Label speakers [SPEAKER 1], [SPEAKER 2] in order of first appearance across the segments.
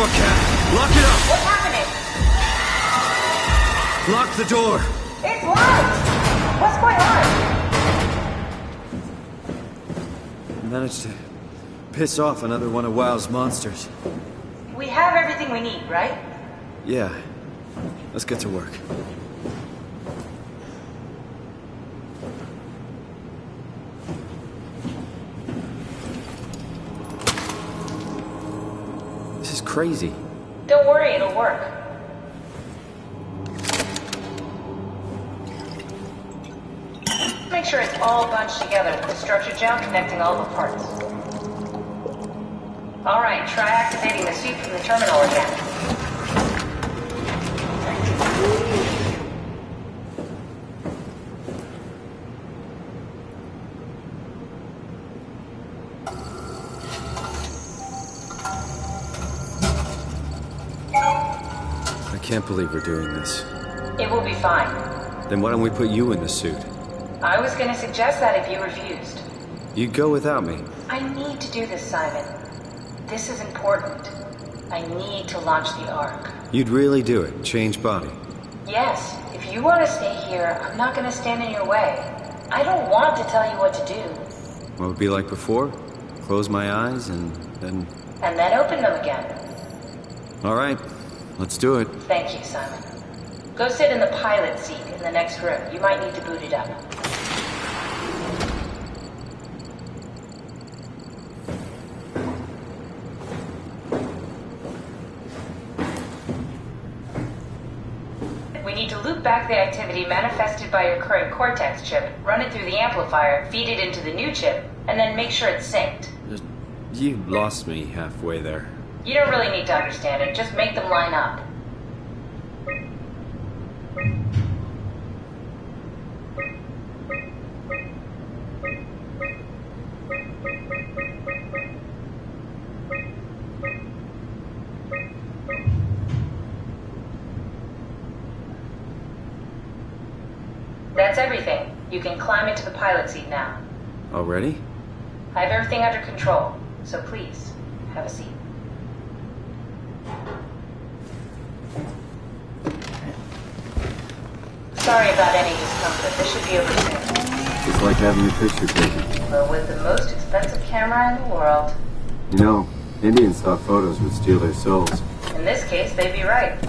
[SPEAKER 1] door, Cat! Lock it up!
[SPEAKER 2] What's happening?
[SPEAKER 1] Lock the door!
[SPEAKER 2] It's locked! What's going on?
[SPEAKER 1] I managed to piss off another one of WoW's monsters.
[SPEAKER 2] We have everything we need, right?
[SPEAKER 1] Yeah. Let's get to work. This is crazy.
[SPEAKER 2] Don't worry, it'll work. Make sure it's all bunched together with the structure gel connecting all the parts. Alright, try activating the suit from the terminal again.
[SPEAKER 1] I can't believe we're doing this.
[SPEAKER 2] It will be fine.
[SPEAKER 1] Then why don't we put you in the suit?
[SPEAKER 2] I was gonna suggest that if you refused.
[SPEAKER 1] You'd go without me.
[SPEAKER 2] I need to do this, Simon. This is important. I need to launch the Ark.
[SPEAKER 1] You'd really do it? Change body?
[SPEAKER 2] Yes. If you want to stay here, I'm not gonna stand in your way. I don't want to tell you what to do.
[SPEAKER 1] What would it be like before? Close my eyes and then...
[SPEAKER 2] And then open them again.
[SPEAKER 1] All right. Let's do it.
[SPEAKER 2] Thank you, Simon. Go sit in the pilot seat in the next room. You might need to boot it up. We need to loop back the activity manifested by your current Cortex chip, run it through the amplifier, feed it into the new chip, and then make sure it's synced.
[SPEAKER 1] You lost me halfway there.
[SPEAKER 2] You don't really need to understand it, just make them line up. That's everything. You can climb into the pilot seat now.
[SPEAKER 1] Already?
[SPEAKER 2] I have everything under control, so please, have a seat. Sorry about any discomfort. This should be over soon.
[SPEAKER 1] It's like having your picture taken.
[SPEAKER 2] Well, with the most expensive camera in the world.
[SPEAKER 1] You know, Indians thought photos would steal their souls.
[SPEAKER 2] In this case, they'd be right.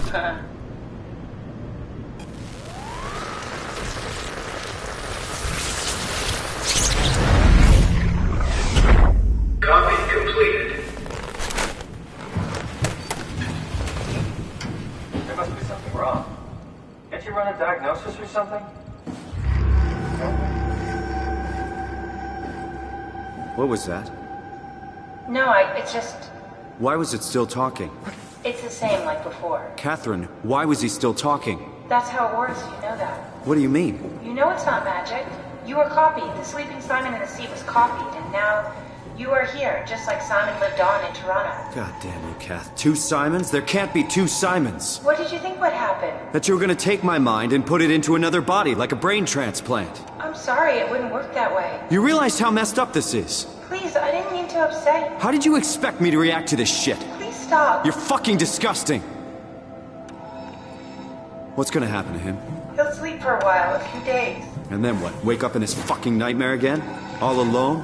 [SPEAKER 3] Copy completed.
[SPEAKER 4] There must be something wrong. Can't you run a diagnosis or something?
[SPEAKER 1] What was that?
[SPEAKER 2] No, it's just...
[SPEAKER 1] Why was it still talking?
[SPEAKER 2] It's the same like before.
[SPEAKER 1] Catherine, why was he still talking?
[SPEAKER 2] That's how it works, you know that.
[SPEAKER 1] What do you mean?
[SPEAKER 2] You know it's not magic. You were copied. The sleeping Simon in the sea was copied, and now you are here, just like Simon lived on in Toronto.
[SPEAKER 1] God damn you, Kath. 2 Simons? There can't be 2 Simons.
[SPEAKER 2] What did you think would happen?
[SPEAKER 1] That you were gonna take my mind and put it into another body, like a brain transplant.
[SPEAKER 2] I'm sorry, it wouldn't work that way.
[SPEAKER 1] You realize how messed up this is?
[SPEAKER 2] Please, I didn't mean to upset you.
[SPEAKER 1] How did you expect me to react to this shit?
[SPEAKER 2] Please stop.
[SPEAKER 1] You're fucking disgusting. What's gonna happen to him?
[SPEAKER 2] He'll sleep for a while, a few days.
[SPEAKER 1] And then what? Wake up in his fucking nightmare again? All alone?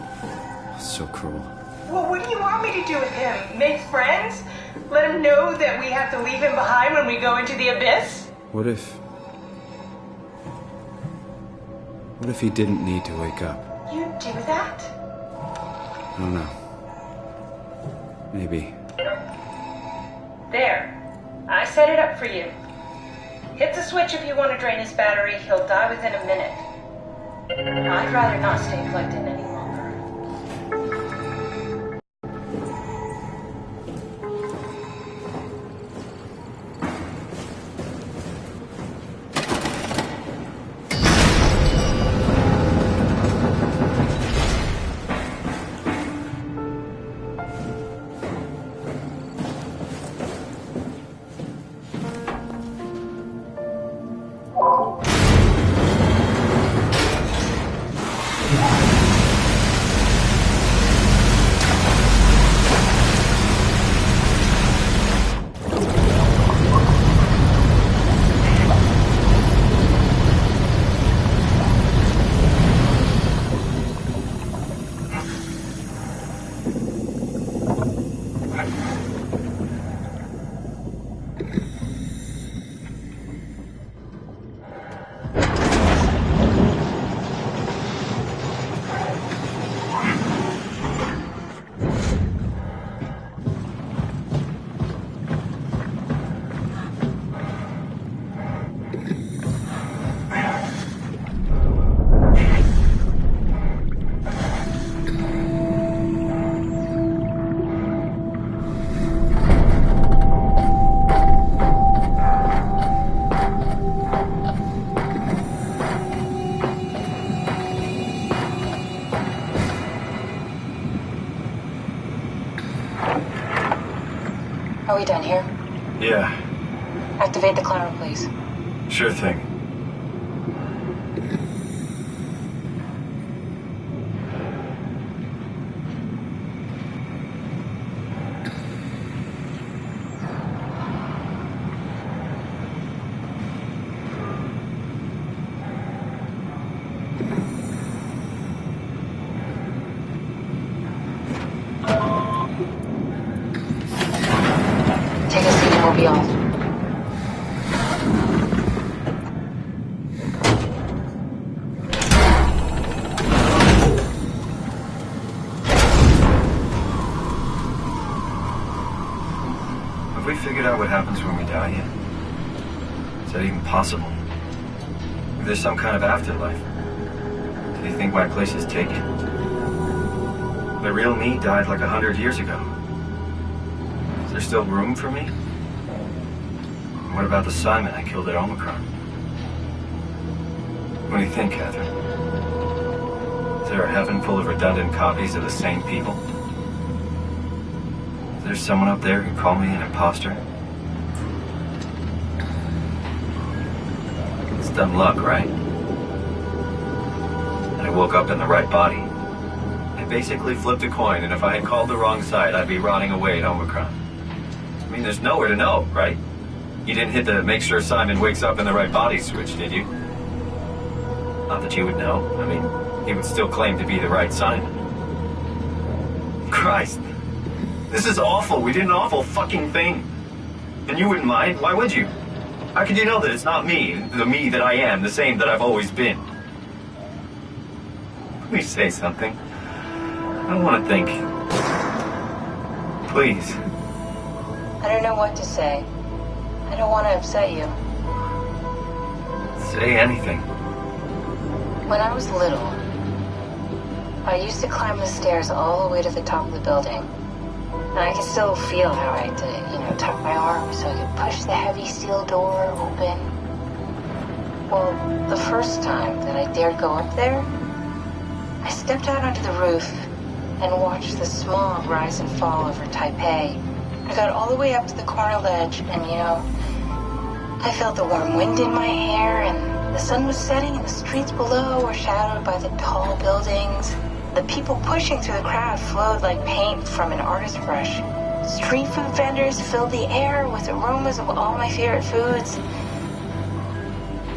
[SPEAKER 1] So cruel.
[SPEAKER 2] Well, what do you want me to do with him? Make friends? Let him know that we have to leave him behind when we go into the abyss?
[SPEAKER 1] What if he didn't need to wake up?
[SPEAKER 2] You'd do that?
[SPEAKER 1] I don't know. Maybe.
[SPEAKER 2] There. I set it up for you. Hit the switch if you want to drain his battery. He'll die within a minute. I'd rather not stay plugged in any longer. Are we done here?
[SPEAKER 4] Yeah,
[SPEAKER 2] Activate the climber, please.
[SPEAKER 4] sure thing.
[SPEAKER 2] Take a seat and we'll be off.
[SPEAKER 4] Have we figured out what happens when we die yet? Is that even possible? If there's some kind of afterlife, do you think my place is taken? The real me died like 100 years ago. Is there still room for me? And what about the Simon I killed at Omicron? What do you think, Catherine? Is there a heaven full of redundant copies of the same people? Is there someone up there who called me an imposter? It's dumb luck, right? I woke up in the right body. I basically flipped a coin, and if I had called the wrong side, I'd be rotting away at Omicron. I mean, there's nowhere to know, right? You didn't hit the make sure Simon wakes up in the right body switch, did you? Not that you would know. I mean, he would still claim to be the right Simon. Christ! This is awful. We did an awful fucking thing. And you wouldn't mind? Why would you? How could you know that it's not me, the me that I am, the same that I've always been? Please say something. I don't want to think. Please.
[SPEAKER 2] I don't know what to say. I don't want to upset you.
[SPEAKER 4] Say anything.
[SPEAKER 2] When I was little, I used to climb the stairs all the way to the top of the building. And I can still feel how I had to, tuck my arms so I could push the heavy steel door open. Well, the first time that I dared go up there, I stepped out onto the roof and watched the smog rise and fall over Taipei. I got all the way up to the corner ledge and, I felt the warm wind in my hair and the sun was setting and the streets below were shadowed by the tall buildings. The people pushing through the crowd flowed like paint from an artist's brush. Street food vendors filled the air with aromas of all my favorite foods.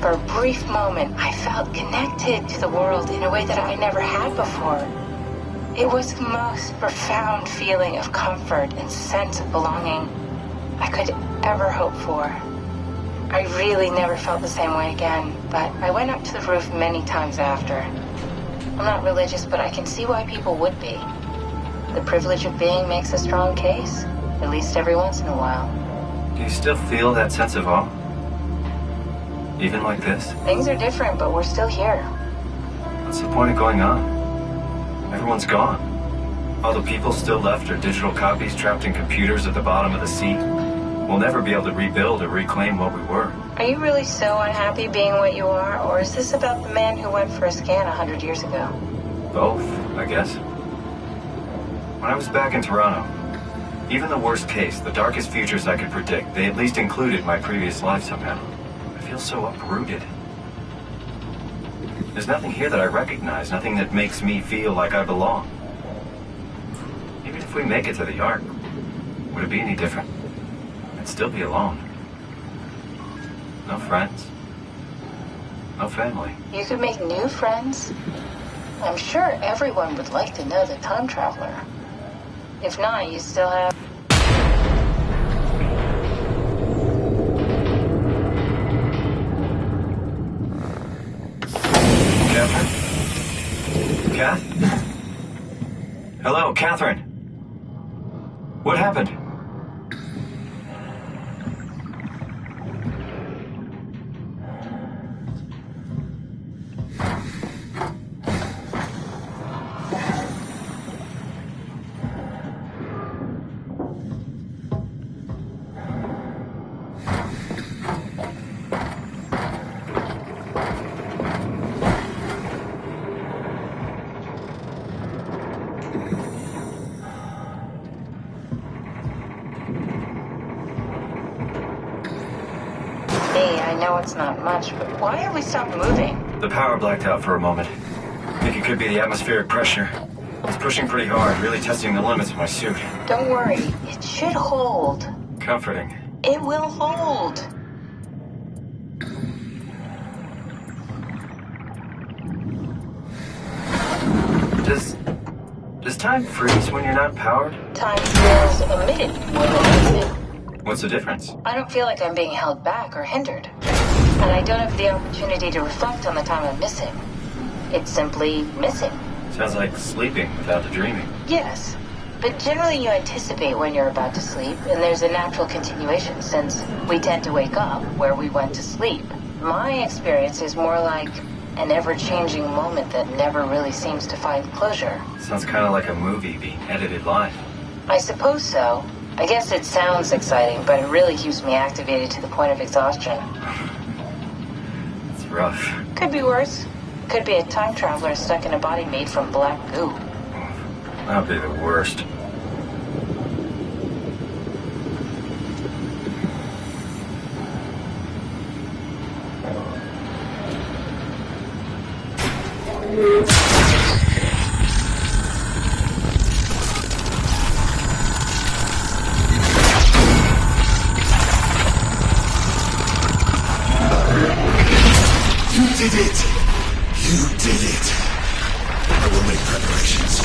[SPEAKER 2] For a brief moment, I felt connected to the world in a way that I never had before. It was the most profound feeling of comfort and sense of belonging I could ever hope for. I really never felt the same way again, but I went up to the roof many times after. I'm not religious, but I can see why people would be. The privilege of being makes a strong case, at least every once in a while.
[SPEAKER 4] Do you still feel that sense of awe? Even like this?
[SPEAKER 2] Things are different, but we're still here.
[SPEAKER 4] What's the point of going on? Everyone's gone. All the people still left are digital copies trapped in computers at the bottom of the sea. We'll never be able to rebuild or reclaim what we were.
[SPEAKER 2] Are you really so unhappy being what you are, or is this about the man who went for a scan 100 years ago?
[SPEAKER 4] Both, I guess. When I was back in Toronto, even the worst case, the darkest futures I could predict, they at least included my previous life somehow. I feel so uprooted. There's nothing here that I recognize, nothing that makes me feel like I belong. Even if we make it to the Ark, would it be any different? I'd still be alone. No friends. No family.
[SPEAKER 2] You could make new friends. I'm sure everyone would like to know the time traveler. If not, you still have...
[SPEAKER 4] Catherine? Kath? Hello, Catherine. What happened?
[SPEAKER 2] know it's not much, but why have we stopped moving?
[SPEAKER 4] The power blacked out for a moment. I think it could be the atmospheric pressure. It's pushing pretty hard, really testing the limits of my suit.
[SPEAKER 2] Don't worry, it should hold.
[SPEAKER 4] Comforting.
[SPEAKER 2] It will hold.
[SPEAKER 4] Does time freeze when you're not powered?
[SPEAKER 2] Time feels emitted more than emitted.
[SPEAKER 4] What's the difference?
[SPEAKER 2] I don't feel like I'm being held back or hindered. And I don't have the opportunity to reflect on the time I'm missing. It's simply missing.
[SPEAKER 4] Sounds like sleeping without the dreaming.
[SPEAKER 2] Yes. But generally you anticipate when you're about to sleep, and there's a natural continuation since we tend to wake up where we went to sleep. My experience is more like an ever-changing moment that never really seems to find closure.
[SPEAKER 4] Sounds kind of like a movie being edited live.
[SPEAKER 2] I suppose so. I guess it sounds exciting, but it really keeps me activated to the point of exhaustion.
[SPEAKER 4] It's rough.
[SPEAKER 2] Could be worse. Could be a time traveler stuck in a body made from black goo.
[SPEAKER 4] That'd be the worst.
[SPEAKER 3] You did it! You did it! I will make preparations.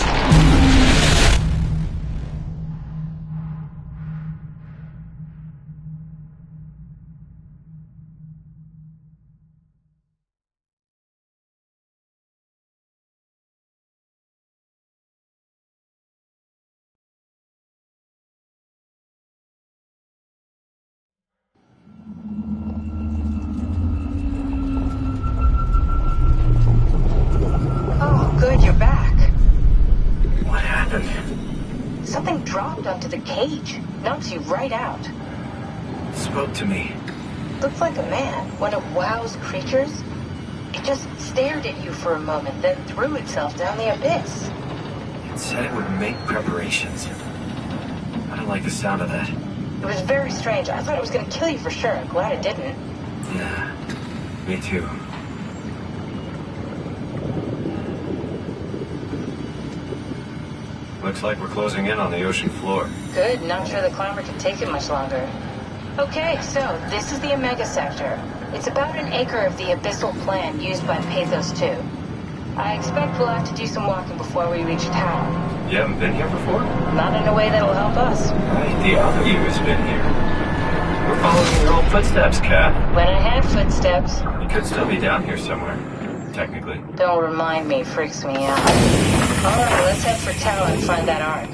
[SPEAKER 2] Oh, good, you're back.
[SPEAKER 4] What happened?
[SPEAKER 2] Something dropped onto the cage. Knocks you right out.
[SPEAKER 4] It spoke to me.
[SPEAKER 2] Looks like a man. One of WoW's creatures. It just stared at you for a moment, then threw itself down the abyss.
[SPEAKER 4] It said it would make preparations. I don't like the sound of that.
[SPEAKER 2] It was very strange. I thought it was going to kill you for sure. I'm glad it didn't.
[SPEAKER 4] Yeah, me too. Looks like we're closing in on the ocean floor.
[SPEAKER 2] Good. Not sure the climber can take it much longer. Okay, so this is the Omega Sector. It's about an acre of the abyssal plan used by Pathos 2. I expect we'll have to do some walking before we reach town.
[SPEAKER 4] You haven't been here before?
[SPEAKER 2] Not in a way that'll help us.
[SPEAKER 4] Right, the other you has been here. We're following your old footsteps, Kat.
[SPEAKER 2] When I had footsteps,
[SPEAKER 4] You could still be down here somewhere, technically.
[SPEAKER 2] don't remind me, freaks me out. Alright, let's head for town and find that ark.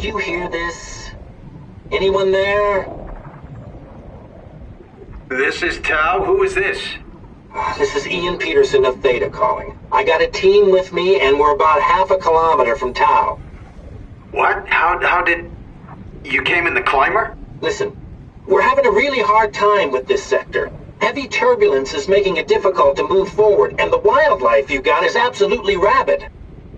[SPEAKER 5] Did you hear this? Anyone there?
[SPEAKER 6] This is Tau. Who is this?
[SPEAKER 5] This is Ian Peterson of Theta calling. I got a team with me, and we're about half a kilometer from Tau.
[SPEAKER 6] What? How did... You came in the climber?
[SPEAKER 5] Listen, we're having a really hard time with this sector. Heavy turbulence is making it difficult to move forward, and the wildlife you got is absolutely rabid.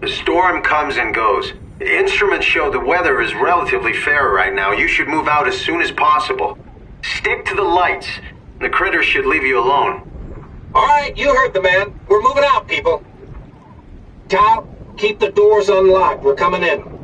[SPEAKER 6] The storm comes and goes. The instruments show the weather is relatively fair right now. You should move out as soon as possible. Stick to the lights. The critters should leave you alone.
[SPEAKER 5] All right, you heard the man. We're moving out, people. Tau, keep the doors unlocked. We're coming in.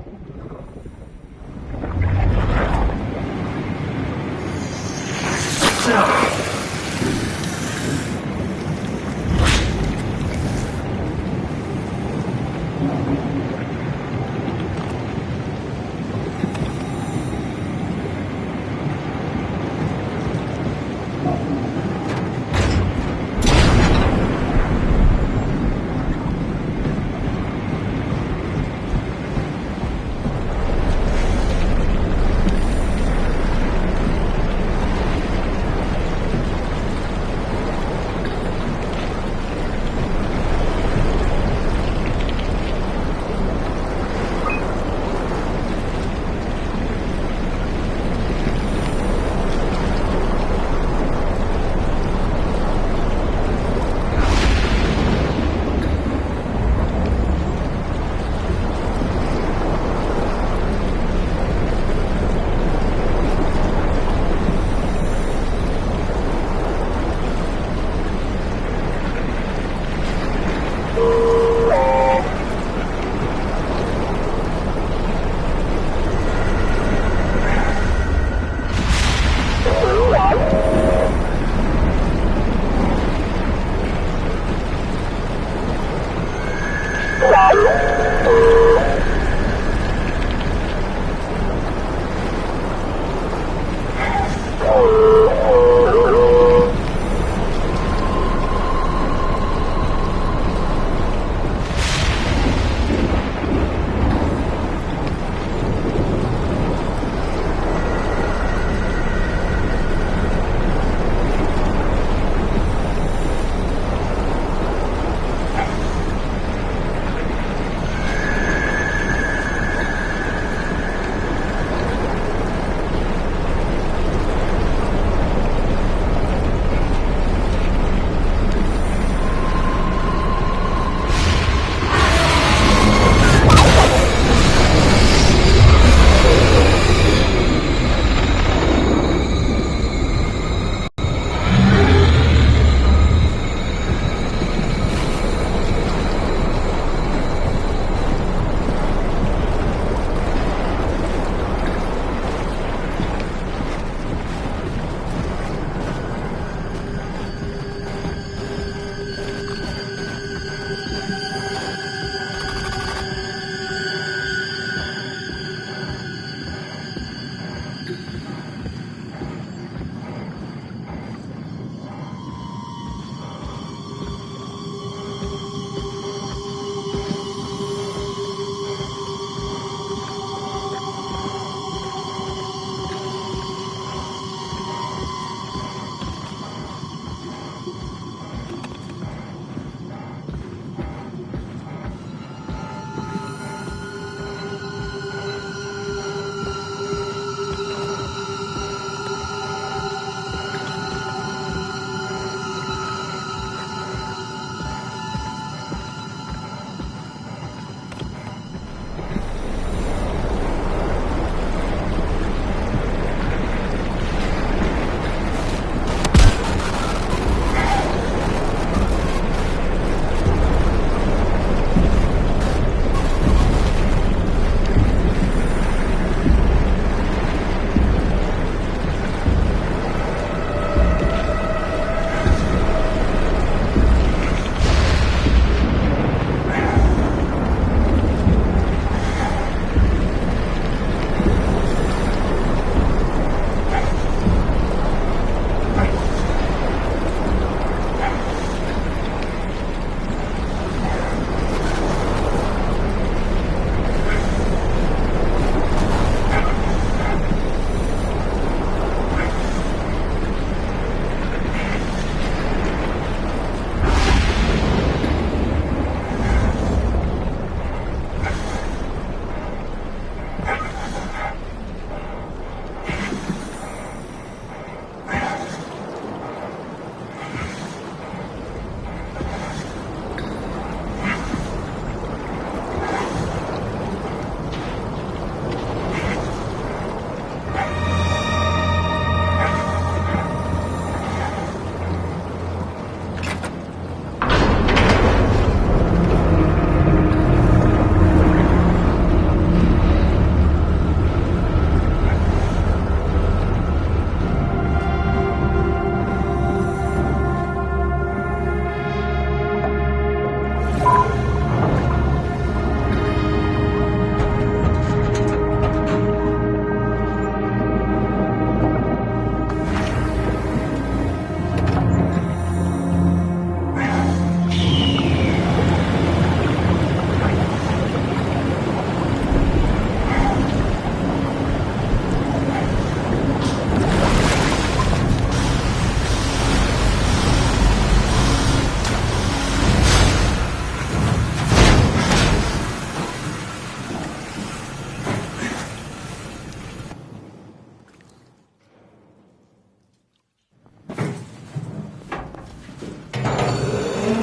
[SPEAKER 1] Never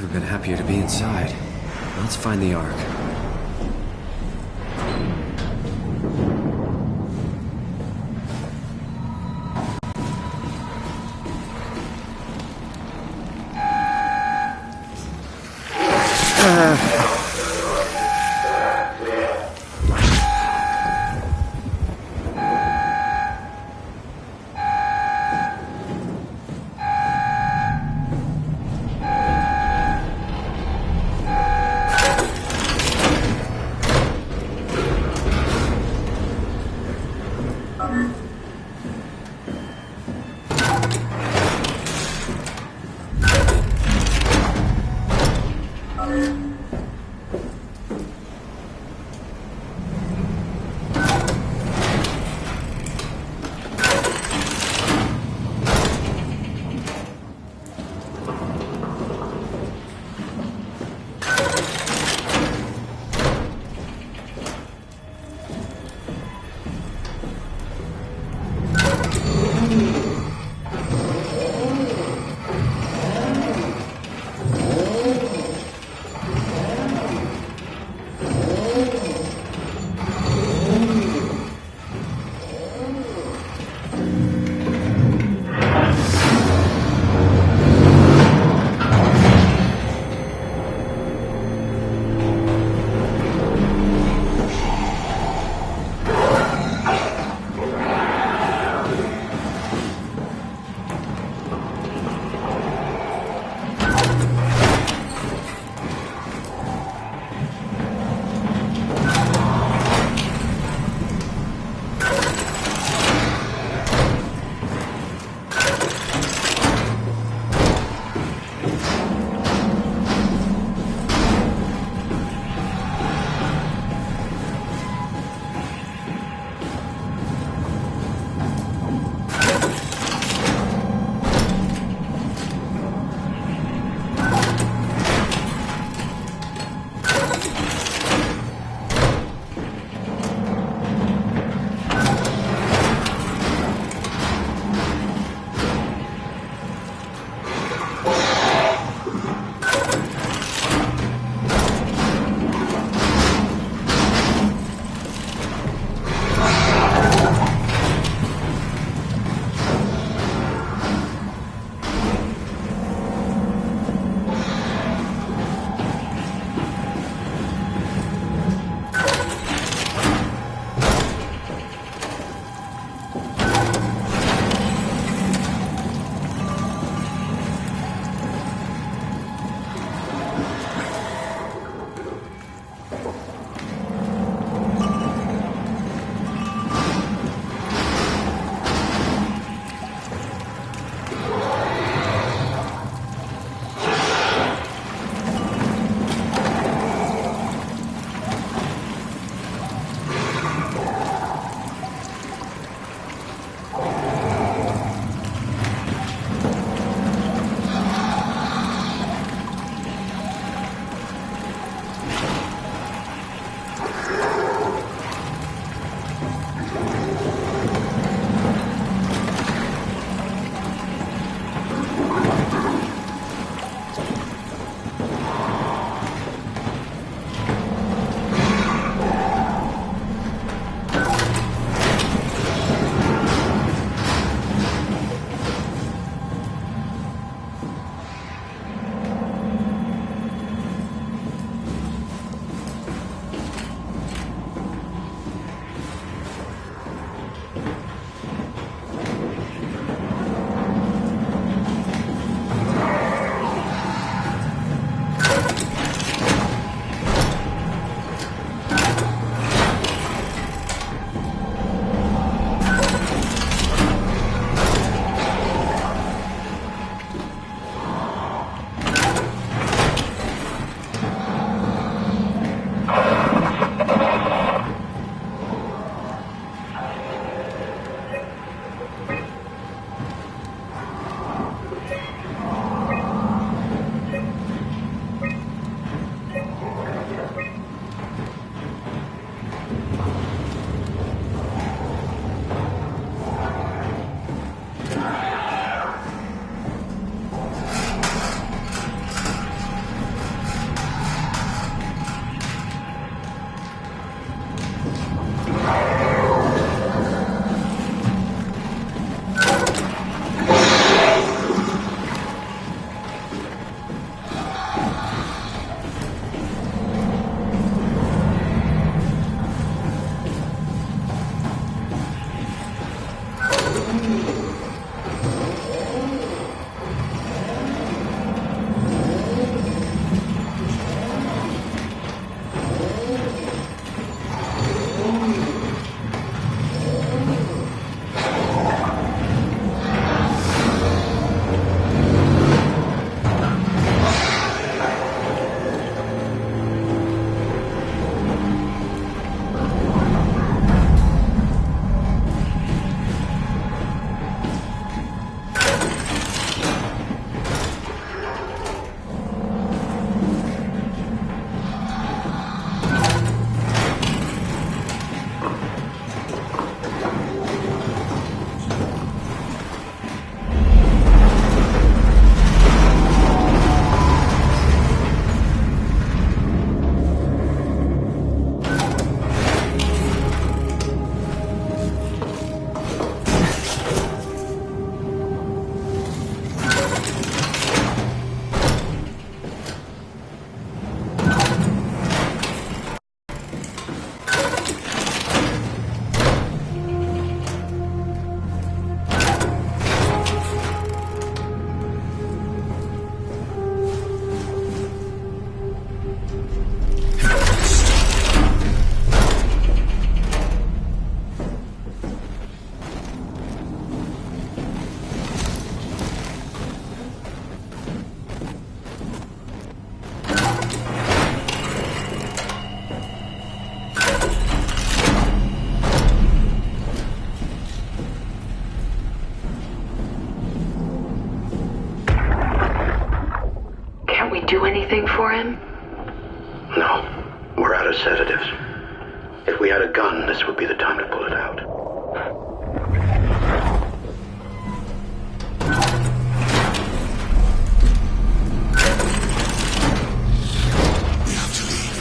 [SPEAKER 1] been happier to be inside. Let's find the Ark.
[SPEAKER 2] anything for him?
[SPEAKER 3] No. We're out of sedatives. If we had a gun, this would be the time to pull it out. We have to leave.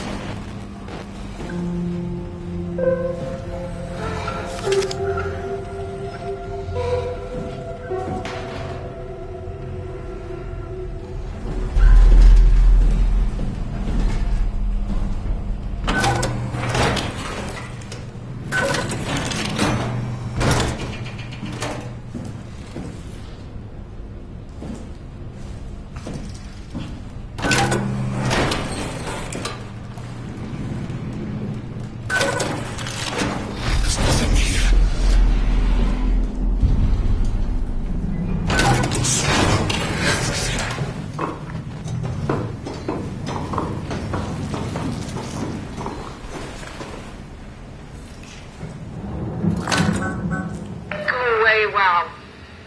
[SPEAKER 7] Wow.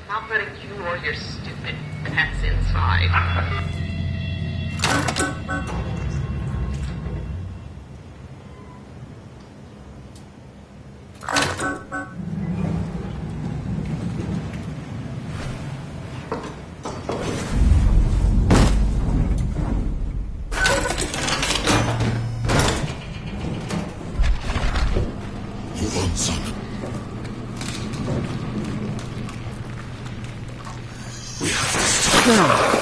[SPEAKER 7] Not letting you or your stupid pets inside.
[SPEAKER 3] Move on, son. We have to stop.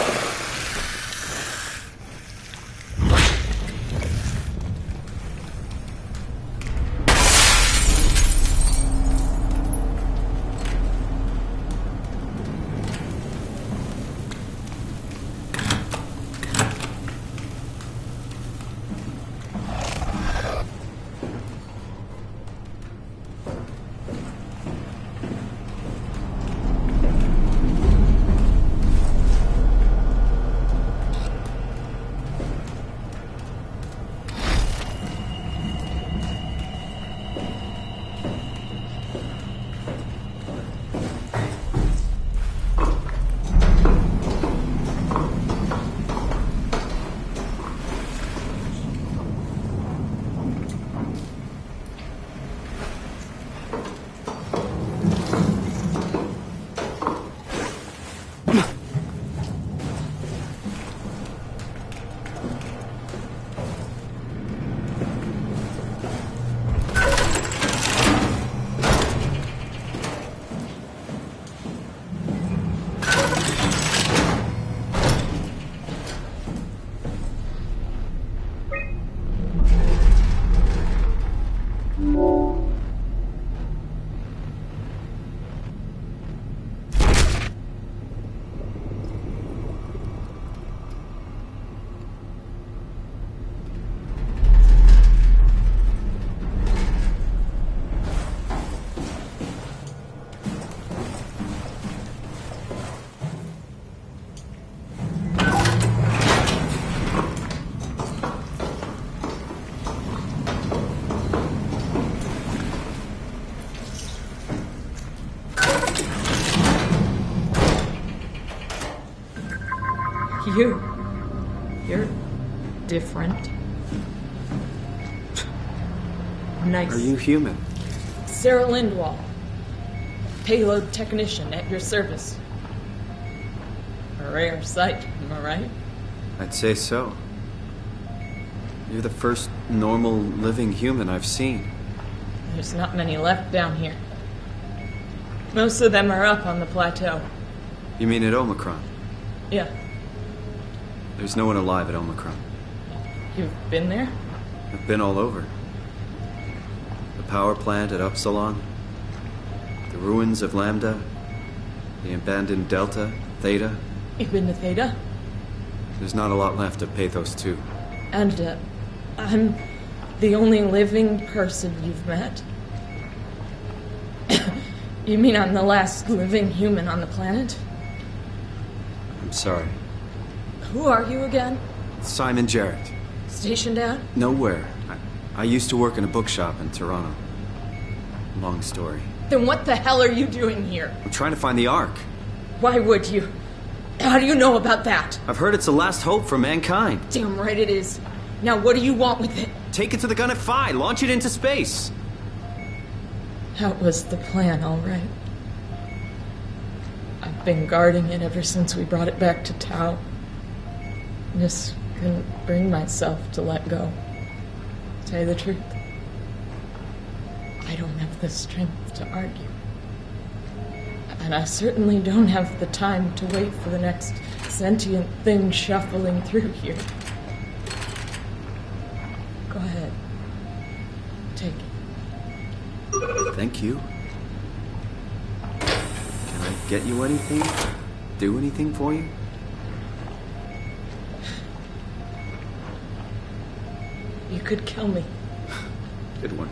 [SPEAKER 7] You're different. Nice.
[SPEAKER 1] Are you human?
[SPEAKER 7] Sarah Lindwall, payload technician at your service. A rare sight, am I right?
[SPEAKER 1] I'd say so. You're the first normal living human I've seen.
[SPEAKER 7] There's not many left down here. Most of them are up on the plateau.
[SPEAKER 1] You mean at Omicron?
[SPEAKER 7] Yeah.
[SPEAKER 1] There's no one alive at Omicron.
[SPEAKER 7] You've been there?
[SPEAKER 1] I've been all over. The power plant at Upsilon, the ruins of Lambda, the abandoned Delta, Theta.
[SPEAKER 7] You've been to Theta?
[SPEAKER 1] There's not a lot left of Pathos 2.
[SPEAKER 7] And, I'm the only living person you've met? You mean I'm the last living human on the planet?
[SPEAKER 1] I'm sorry.
[SPEAKER 7] Who are you again?
[SPEAKER 1] Simon Jarrett.
[SPEAKER 7] Stationed out?
[SPEAKER 1] Nowhere. I used to work in a bookshop in Toronto. Long story.
[SPEAKER 7] Then what the hell are you doing here?
[SPEAKER 1] I'm trying to find the Ark.
[SPEAKER 7] Why would you? How do you know about that?
[SPEAKER 1] I've heard it's the last hope for mankind.
[SPEAKER 7] Damn right it is. Now what do you want with it?
[SPEAKER 1] Take it to the gun at Phi. Launch it into space.
[SPEAKER 7] That was the plan, all right. I've been guarding it ever since we brought it back to Tau. Just couldn't bring myself to let go. To tell you the truth, I don't have the strength to argue. And I certainly don't have the time to wait for the next sentient thing shuffling through here. Go ahead. Take it.
[SPEAKER 1] Thank you. Can I get you anything? Do anything for you?
[SPEAKER 7] You could kill me.
[SPEAKER 1] Good one.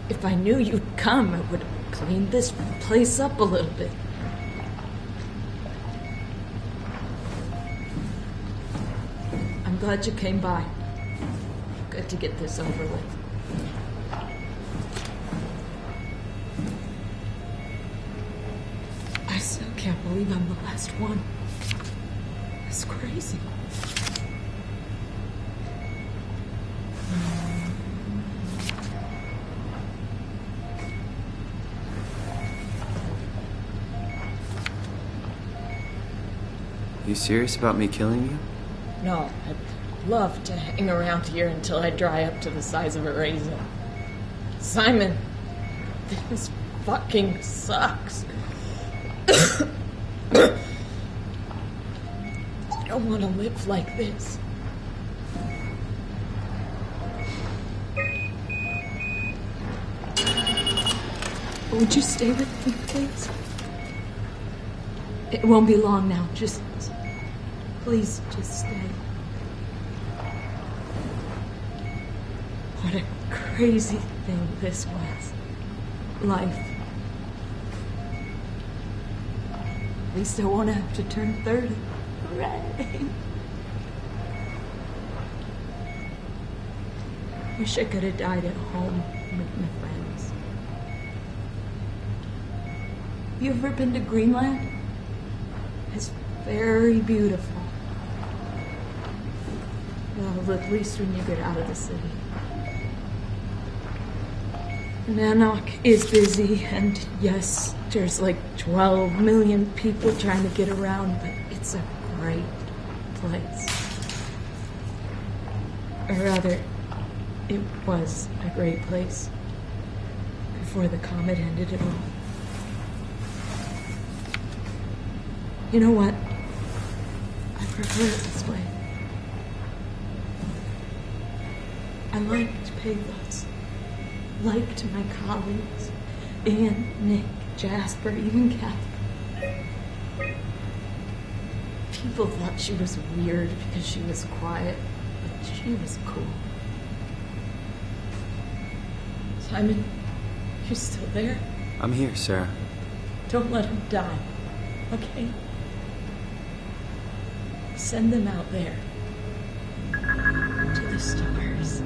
[SPEAKER 7] If I knew you'd come, I would have cleaned this place up a little bit. I'm glad you came by. Good to get this over with. I still can't believe I'm the last one. It's crazy.
[SPEAKER 1] You serious about me killing you?
[SPEAKER 7] No, I'd love to hang around here until I dry up to the size of a raisin. Simon, this fucking sucks. I don't want to live like this. Would you stay with me, please? It won't be long now. Please, just stay. What a crazy thing this was. Life. At least I won't have to turn 30. Hooray! Wish I could have died at home with my friends. You ever been to Greenland? It's very beautiful. Well, at least when you get out of the city. Nanook is busy, and yes, there's like 12 million people trying to get around, but it's a great place. Or rather, it was a great place before the comet ended it all. You know what? I prefer it this way. I liked Pathos. Liked my colleagues. Ian, Nick, Jasper, even Catherine. People thought she was weird because she was quiet, but she was cool. Simon, you still there?
[SPEAKER 1] I'm here, Sarah.
[SPEAKER 7] Don't let him die, okay? Send them out there. To the stars.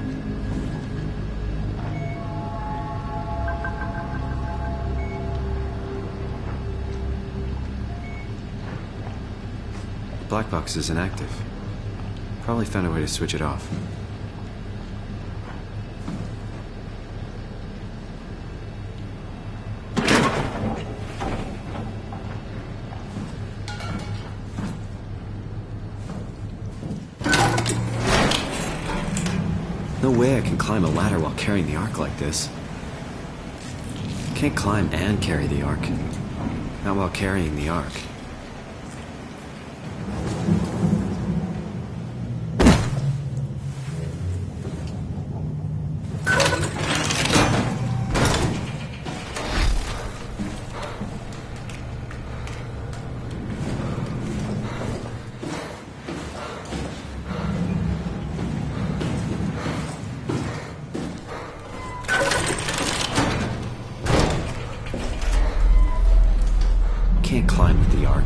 [SPEAKER 1] The black box is inactive. Probably found a way to switch it off. No way I can climb a ladder while carrying the Ark like this. Can't climb and carry the Ark. Not while carrying the Ark. Can't climb with the Ark.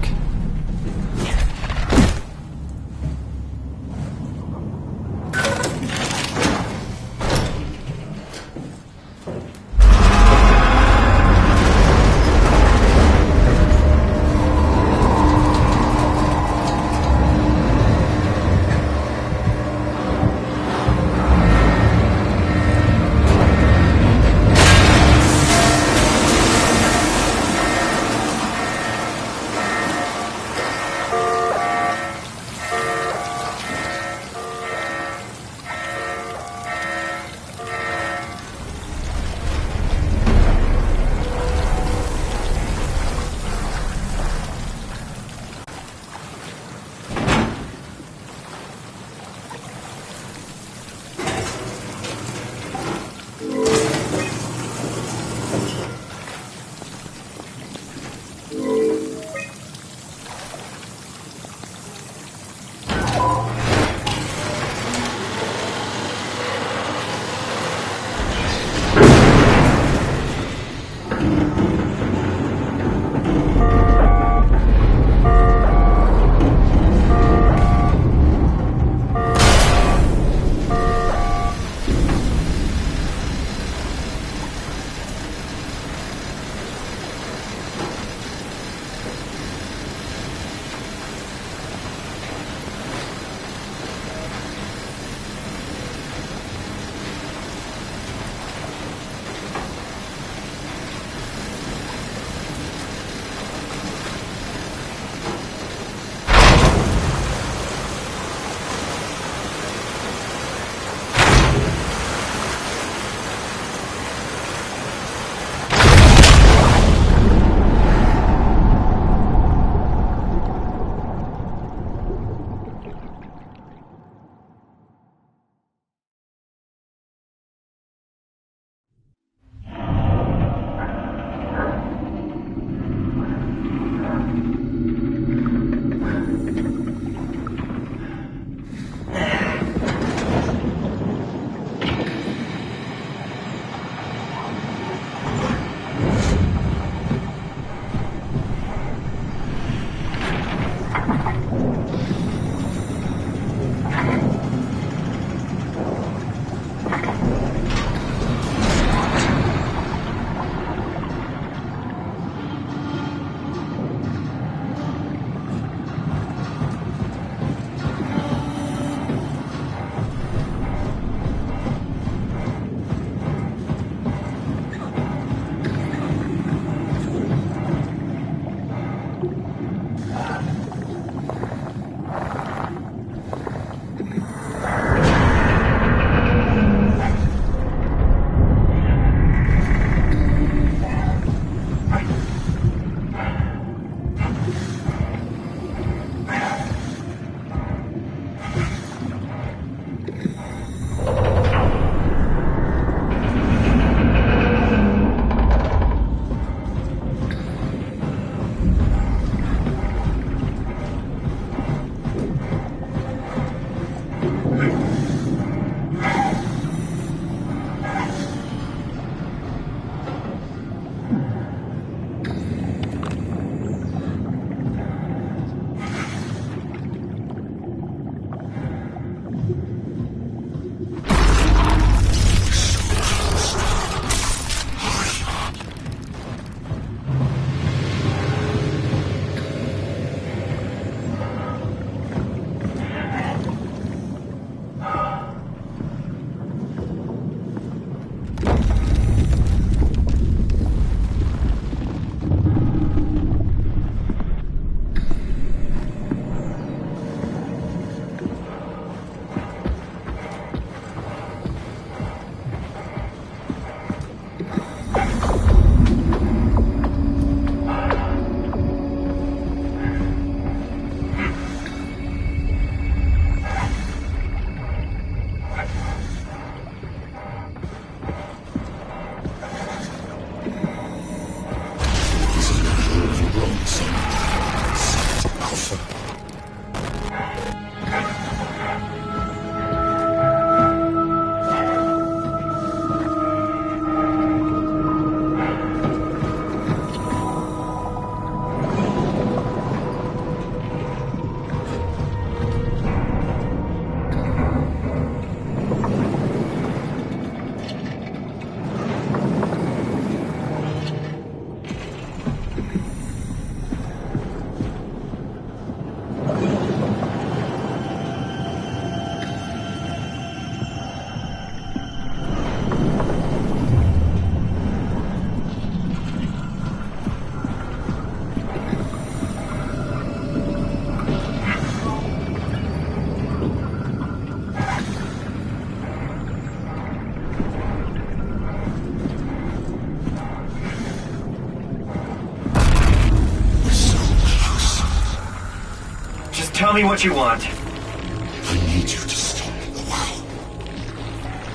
[SPEAKER 4] tell me what you want.
[SPEAKER 8] I need you to stop the WoW.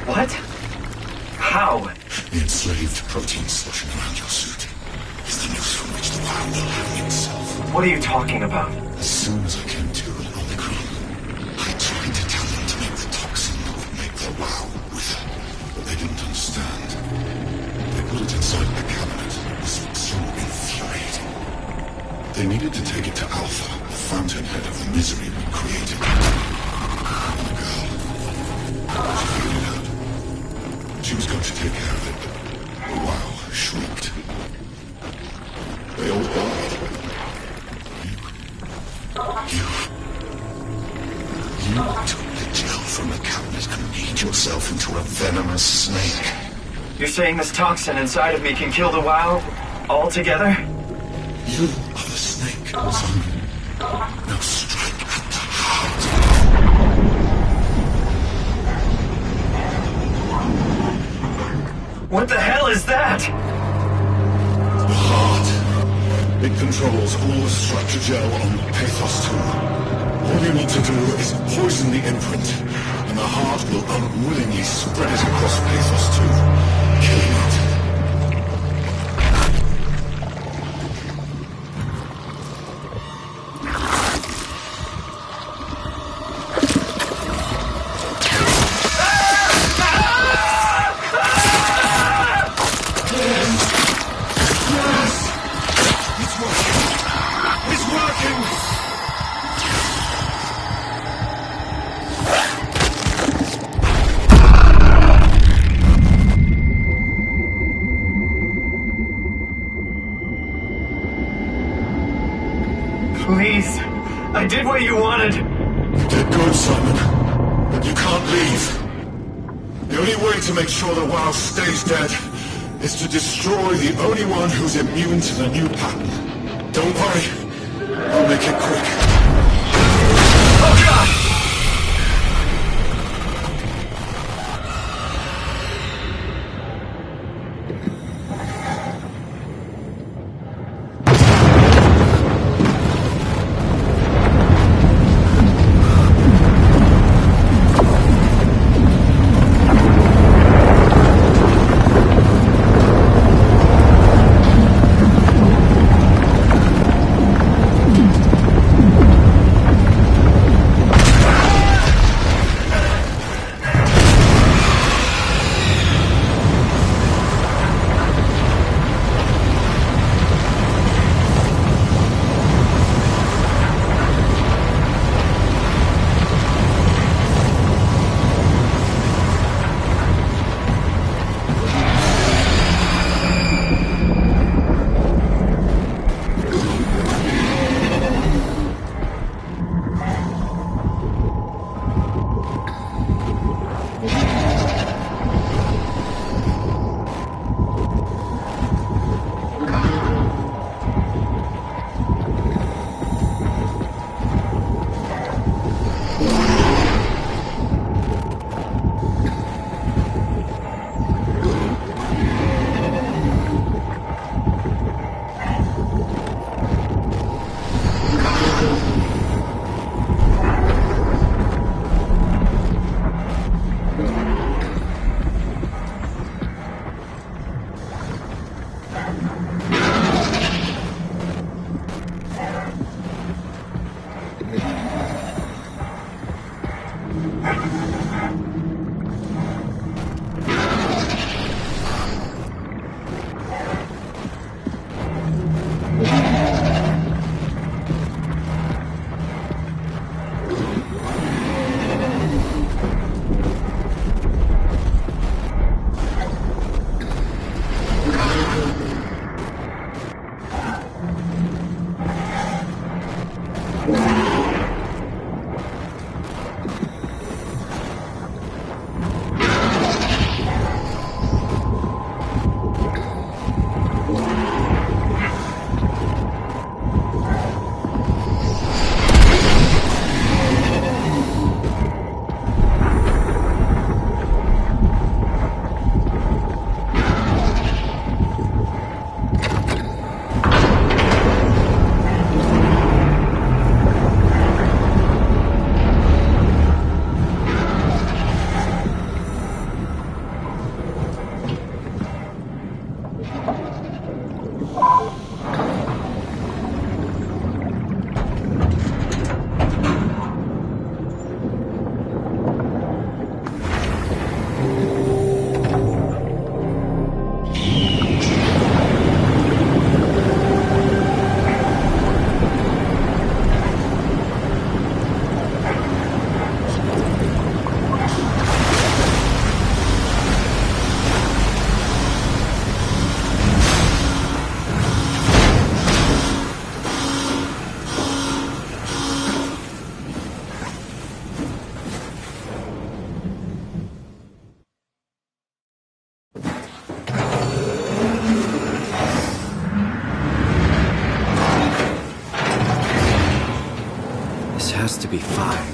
[SPEAKER 4] What? How?
[SPEAKER 8] The enslaved protein sloshing around your suit is the noose from which the WoW will hang itself.
[SPEAKER 4] What are you talking about?
[SPEAKER 8] As soon as I came to on Omicron, I tried to tell them to make the toxin that would make the WoW wither, but they didn't understand. They put it inside the cabinet. This was so infuriating. They needed to take it to Alpha, the fountainhead of misery we created. And the girl, she figured it out. She was going to take care of it, but the WoW shrieked. They all died. You took the gel from the cabinet and made yourself into a venomous snake.
[SPEAKER 4] You're saying this toxin inside of me can kill the WoW altogether?
[SPEAKER 8] You are the snake, son. Now strike at the heart.
[SPEAKER 4] What the hell is that?
[SPEAKER 8] The heart. It controls all the structure gel on the Pathos tool. All you need to do is poison the imprint, and the heart will unwillingly spread it across Pathos 2, killing it.
[SPEAKER 4] Please, I did what you wanted.
[SPEAKER 8] You did good, Simon. But you can't leave. The only way to make sure the WoW stays dead is to destroy the only one who's immune to the new pattern. Don't worry. I'll make it quick.
[SPEAKER 4] Oh, God!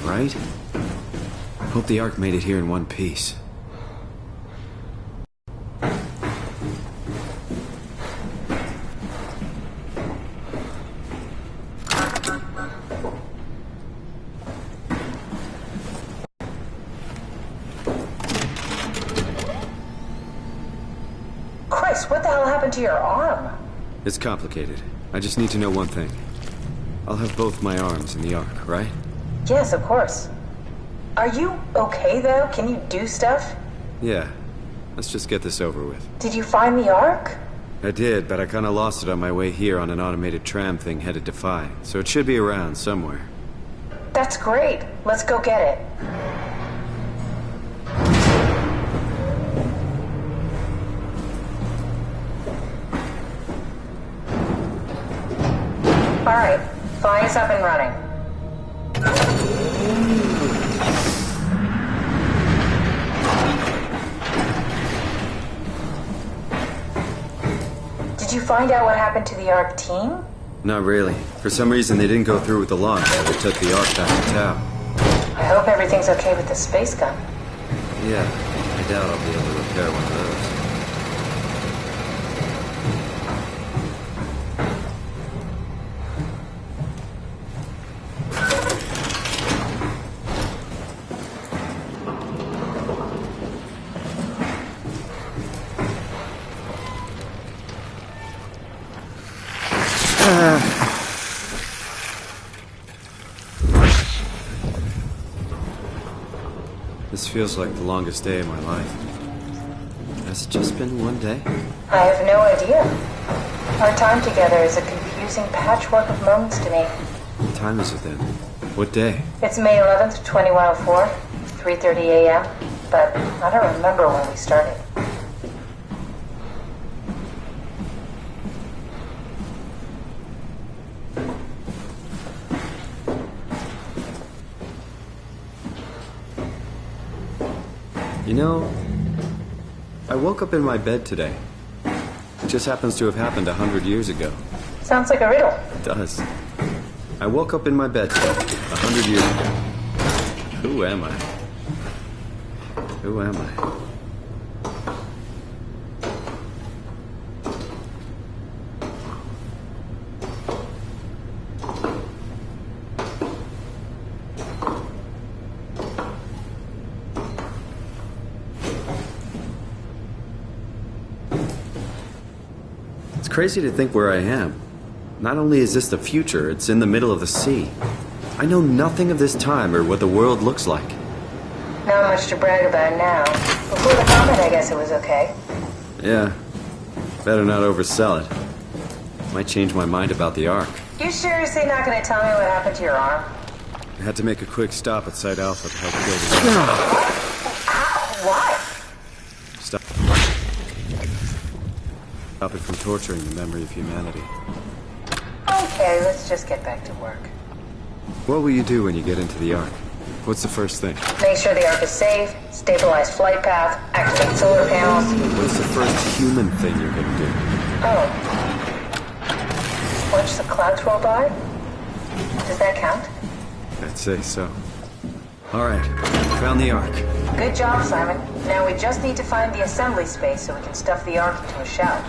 [SPEAKER 1] right? Hope the Ark made it here in one piece.
[SPEAKER 2] Chris, what the hell happened to your arm?
[SPEAKER 1] It's complicated. I just need to know one thing. I'll have both my arms in the Ark, right?
[SPEAKER 2] Yes, of course. Are you okay, though? Can you do stuff?
[SPEAKER 1] Yeah. Let's just get this over with.
[SPEAKER 2] Did you find the Ark?
[SPEAKER 1] I did, but I kinda lost it on my way here on an automated tram thing headed to Phi, so it should be around somewhere.
[SPEAKER 2] That's great. Let's go get it. All right, Phi is up and running. Did you find out what happened to the Ark team?
[SPEAKER 1] Not really. For some reason, they didn't go through with the launch, so they took the Ark back to Tau.
[SPEAKER 2] I hope everything's okay with the space gun.
[SPEAKER 1] Yeah, I doubt I'll be able to repair one of those. This feels like the longest day of my life. Has it just been one day?
[SPEAKER 2] I have no idea. Our time together is a confusing patchwork of moments to me.
[SPEAKER 1] What time is it then? What day?
[SPEAKER 2] It's May 11th, 2104, 3:30 a.m., but I don't remember when we started.
[SPEAKER 1] You know, I woke up in my bed today. It just happens to have happened 100 years ago.
[SPEAKER 2] Sounds like a riddle.
[SPEAKER 1] It does. I woke up in my bed today, 100 years ago. Who am I? Who am I? It's crazy to think where I am. Not only is this the future, it's in the middle of the sea. I know nothing of this time or what the world looks like.
[SPEAKER 2] Not much to brag about now. Before the comet, I guess it was okay.
[SPEAKER 1] Yeah. Better not oversell it. Might change my mind about the Ark.
[SPEAKER 2] You seriously not gonna tell me what happened to your arm?
[SPEAKER 1] I had to make a quick stop at Site Alpha to help kill the Ark.
[SPEAKER 2] Why?
[SPEAKER 1] Stop it from torturing the memory of humanity.
[SPEAKER 2] Okay, let's just get back to work.
[SPEAKER 1] What will you do when you get into the Ark? What's the first thing?
[SPEAKER 2] Make sure the Ark is safe, stabilize flight path, activate solar panels.
[SPEAKER 1] What's the first human thing you're gonna do?
[SPEAKER 2] Oh. Watch the clouds roll by? Does that count?
[SPEAKER 1] I'd say so. Alright, found the Ark.
[SPEAKER 2] Good job, Simon. Now we just need to find the assembly space so we can stuff the Ark into a shell.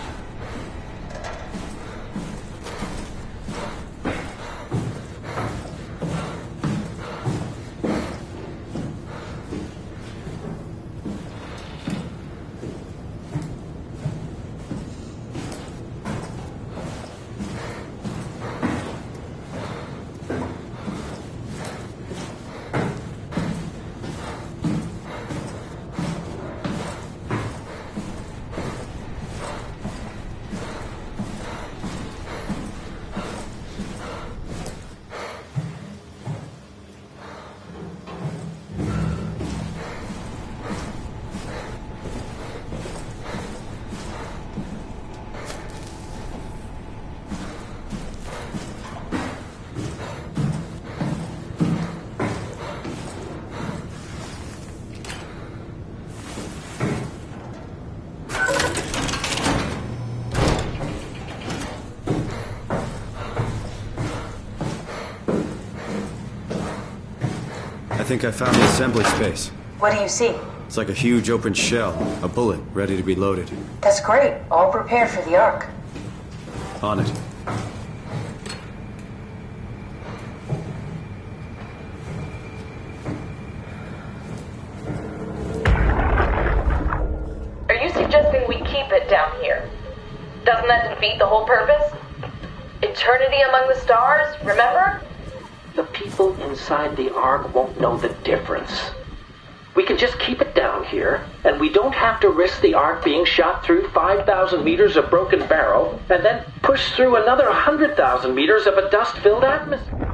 [SPEAKER 1] think I found the assembly space.
[SPEAKER 2] What do you see?
[SPEAKER 1] It's like a huge open shell, a bullet ready to be loaded.
[SPEAKER 2] That's great. All prepared for the Ark.
[SPEAKER 1] On it.
[SPEAKER 9] Are you suggesting we keep it down here? Doesn't that defeat the whole purpose? Eternity among the stars, remember?
[SPEAKER 5] The people inside the Ark won't know the difference. We can just keep it down here, and we don't have to risk the Ark being shot through 5,000 meters of broken barrel, and then push through another 100,000 meters of a dust-filled atmosphere.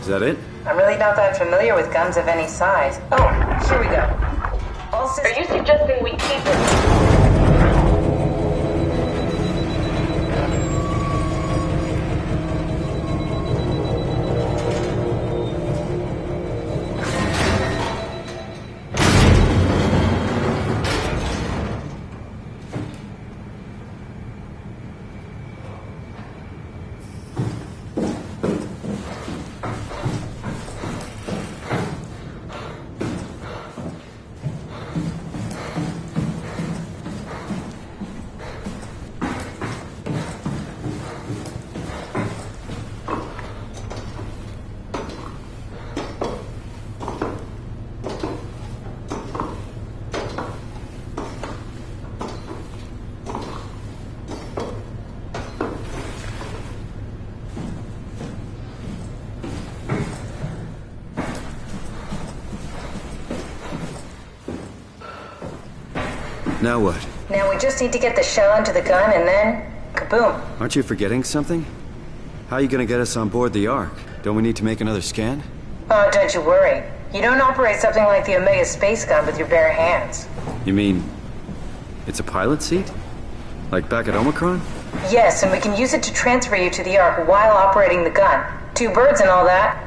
[SPEAKER 1] Is that it?
[SPEAKER 2] I'm really not that familiar with guns of any size. Oh, here we go. All
[SPEAKER 9] Are
[SPEAKER 2] systems...
[SPEAKER 9] you suggesting we keep it?
[SPEAKER 1] Now what?
[SPEAKER 2] Now we just need to get the shell into the gun and then... kaboom.
[SPEAKER 1] Aren't you forgetting something? How are you gonna get us on board the Ark? Don't we need to make another scan?
[SPEAKER 2] Oh, don't you worry. You don't operate something like the Omega space gun with your bare hands.
[SPEAKER 1] You mean... it's a pilot seat? Like back at Omicron?
[SPEAKER 2] Yes, and we can use it to transfer you to the Ark while operating the gun. 2 birds and all that.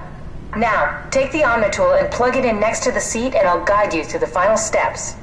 [SPEAKER 2] Now, take the Omnitool and plug it in next to the seat and I'll guide you through the final steps.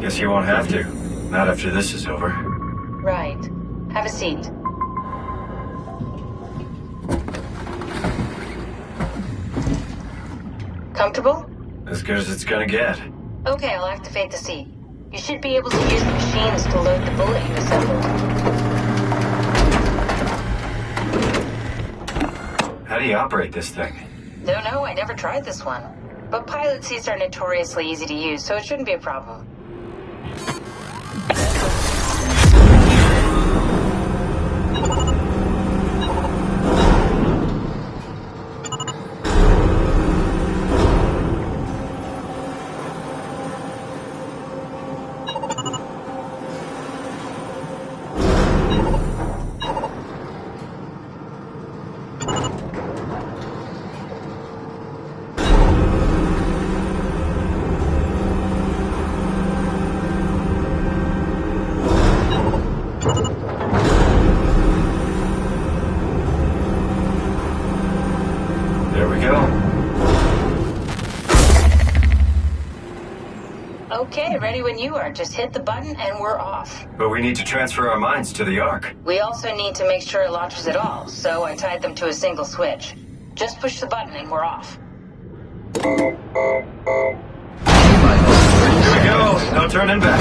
[SPEAKER 4] Guess you won't have to. Not after this is over.
[SPEAKER 2] Right. Have a seat. Comfortable?
[SPEAKER 4] As good as it's gonna get.
[SPEAKER 2] Okay, I'll activate the seat. You should be able to use the machines to load the bullet you assembled.
[SPEAKER 4] How do you operate this thing?
[SPEAKER 2] Don't know, I never tried this one. But pilot seats are notoriously easy to use, so it shouldn't be a problem. Okay, ready when you are. Just hit the button and we're off.
[SPEAKER 4] But we need to transfer our minds to the Ark.
[SPEAKER 2] We also need to make sure it launches at all, so I tied them to a single switch. Just push the button and we're off.
[SPEAKER 4] Here we go. No turning back.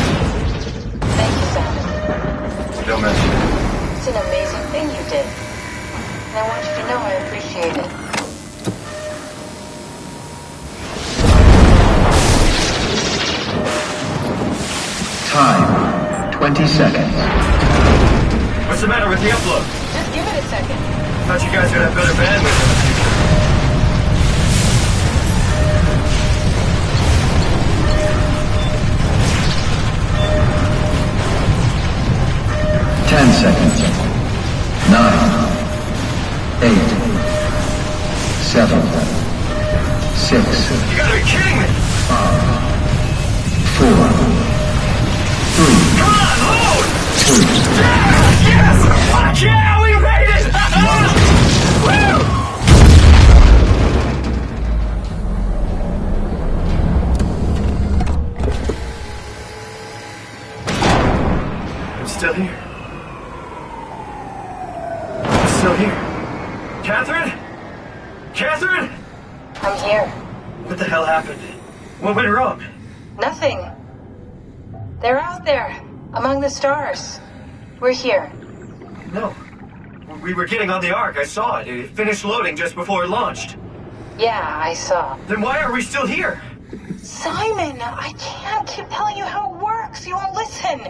[SPEAKER 2] Thank you, Simon.
[SPEAKER 4] Don't mention it.
[SPEAKER 2] It's an amazing thing you did. And I want you to know I appreciate it.
[SPEAKER 10] Time, 20 seconds.
[SPEAKER 4] What's the matter with the upload?
[SPEAKER 2] Just give it a second.
[SPEAKER 4] Thought you guys would have better bandwidth in the future.
[SPEAKER 10] 10 seconds. 9, 8, 7, 6.
[SPEAKER 4] You gotta be kidding me!
[SPEAKER 10] 5, 4. 3,
[SPEAKER 4] Come on, load!
[SPEAKER 10] 2,
[SPEAKER 4] Yes! Fuck yeah, we made it! Woo! I'm still here. I'm still here. Catherine? Catherine?
[SPEAKER 2] I'm here.
[SPEAKER 4] What the hell happened? What went wrong?
[SPEAKER 2] Nothing. They're out there, among the stars. We're here.
[SPEAKER 4] No. We were getting on the Ark. I saw it. It finished loading just before it launched.
[SPEAKER 2] Yeah, I saw.
[SPEAKER 4] Then why are we still here?
[SPEAKER 2] Simon, I can't keep telling you how it works. You won't listen.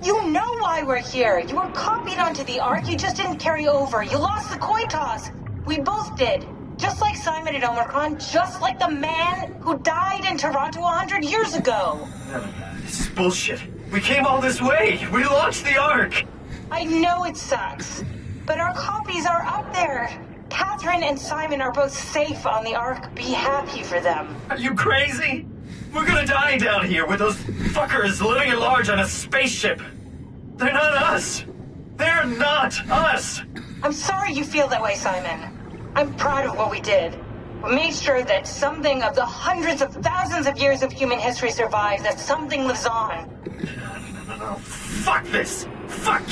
[SPEAKER 2] You know why we're here. You were copied onto the Ark. You just didn't carry over. You lost the coin toss. We both did. Just like Simon at Omicron, just like the man who died in Toronto 100 years ago.
[SPEAKER 4] No, this is bullshit. We came all this way. We launched the Ark.
[SPEAKER 2] I know it sucks, but our copies are up there. Catherine and Simon are both safe on the Ark. Be happy for them.
[SPEAKER 4] Are you crazy? We're gonna die down here with those fuckers living at large on a spaceship. They're not us. They're not us.
[SPEAKER 2] I'm sorry you feel that way, Simon. I'm proud of what we did. We made sure that something of the hundreds of thousands of years of human history survives, that something lives on.
[SPEAKER 4] No. Fuck this. Fuck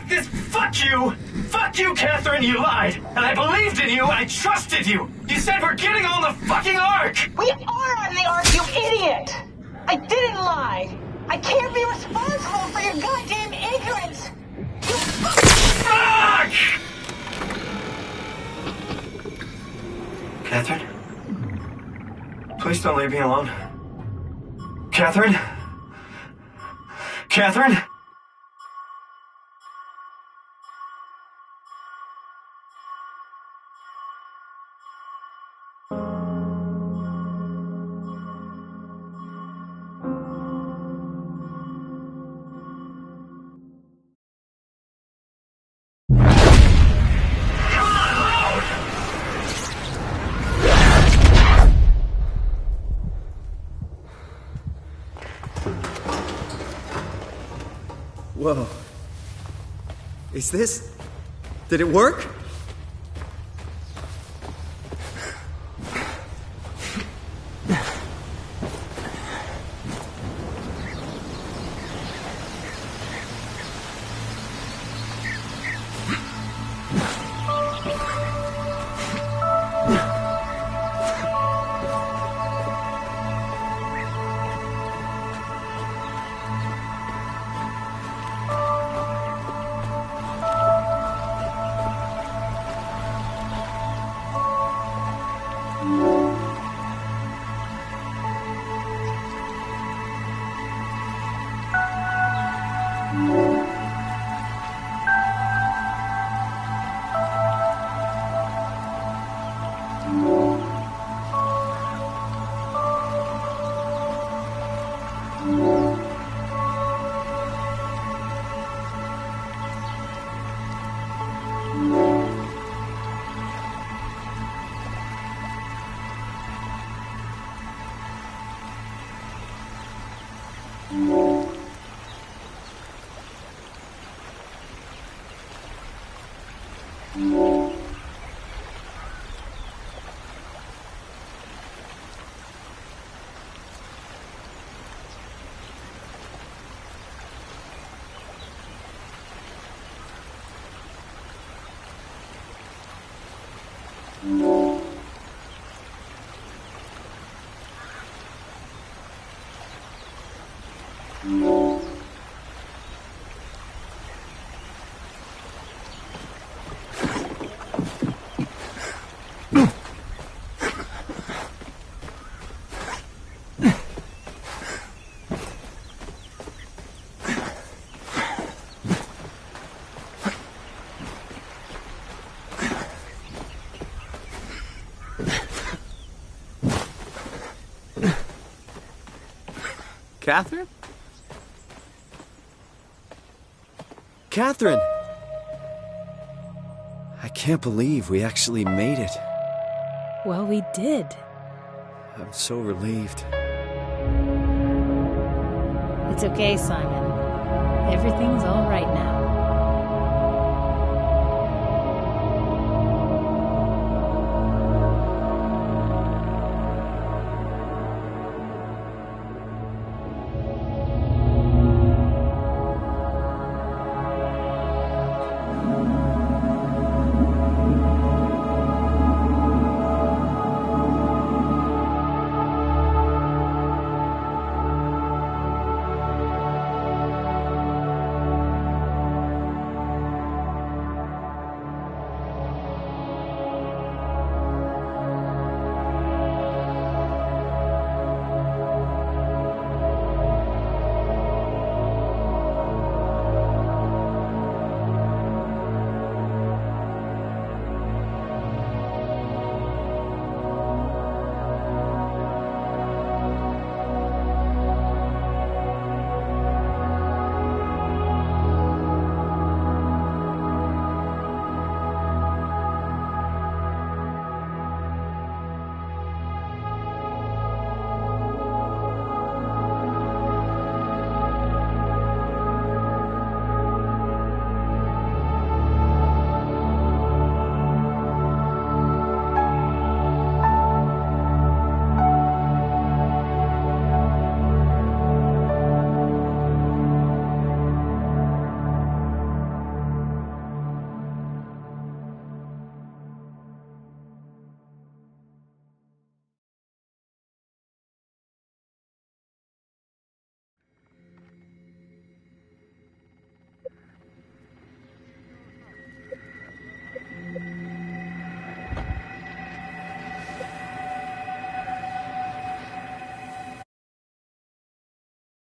[SPEAKER 4] this. Fuck you. Fuck you, Catherine. You lied. And I believed in you. I trusted you. You said we're getting on the fucking Ark.
[SPEAKER 2] We are on the Ark, you idiot. I didn't lie. I can't be responsible for your goddamn ignorance. You
[SPEAKER 4] Fuck! Catherine? Please don't leave me alone. Catherine? Catherine?
[SPEAKER 1] Whoa. Is this... Did it work? Catherine? Catherine! I can't believe we actually made it.
[SPEAKER 11] Well, we did.
[SPEAKER 1] I'm so relieved.
[SPEAKER 11] It's okay, Simon. Everything's all right now.